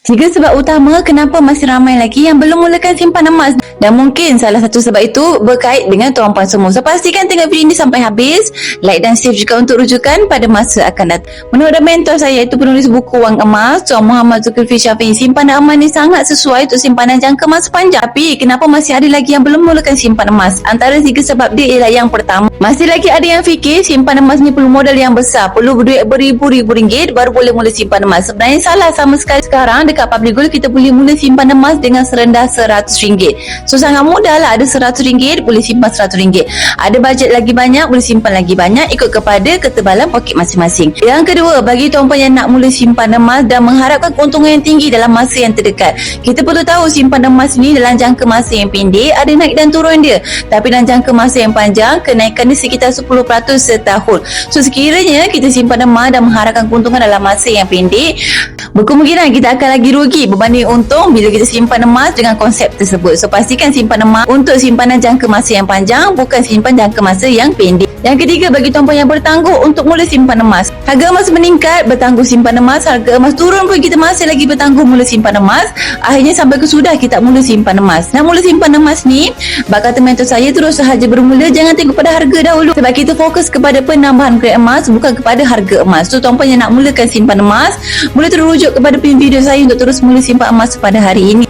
Tiga sebab utama kenapa masih ramai lagi yang belum mulakan simpanan emas, dan mungkin salah satu sebab itu berkait dengan tuan-puan semua. So pastikan tengok video ini sampai habis, like dan save juga untuk rujukan pada masa akan datang. Menurut mentor saya, iaitu penulis buku Wang Emas, Tuan Muhammad Zulkifli Syafiee, simpanan emas ni sangat sesuai untuk simpanan jangka masa panjang. Tapi kenapa masih ada lagi yang belum mulakan simpanan emas? Antara tiga sebab dia ialah yang pertama, masih lagi ada yang fikir simpanan emas ni perlu modal yang besar, perlu duit beribu-ribu ringgit baru boleh mula simpanan emas. Sebenarnya salah sama sekali. Sekarang dekat Public Gold kita boleh mula simpanan emas dengan serendah RM100. So sangat mudah lah, ada RM100 boleh simpan RM100. Ada bajet lagi banyak, boleh simpan lagi banyak ikut kepada ketebalan poket masing-masing. Yang kedua, bagi tuan-puan yang nak mula simpanan emas dan mengharapkan keuntungan yang tinggi dalam masa yang terdekat, kita perlu tahu simpanan emas ni dalam jangka masa yang pendek ada naik dan turun dia, tapi dalam jangka masa yang panjang kenaikan dia sekitar 10% setahun. So sekiranya kita simpanan emas dan mengharapkan keuntungan dalam masa yang pendek, berkemungkinan kita akan lagi rugi berbanding untung bila kita simpan emas dengan konsep tersebut. So pastikan simpan emas untuk simpanan jangka masa yang panjang, bukan simpan jangka masa yang pendek. Yang ketiga, bagi tuan-puan yang bertangguh untuk mula simpan emas, harga emas meningkat, bertangguh simpan emas, harga emas turun pun kita masih lagi bertangguh mula simpan emas, akhirnya sampai ke sudah kita mula simpan emas. Nak mula simpan emas ni, bak kata mentor saya, terus sahaja bermula, jangan tengok pada harga dahulu, sebab kita fokus kepada penambahan grade emas, bukan kepada harga emas. So tuan-puan yang nak mulakan simpan emas, boleh terus rujuk kepada video saya untuk terus mula simpan emas pada hari ini.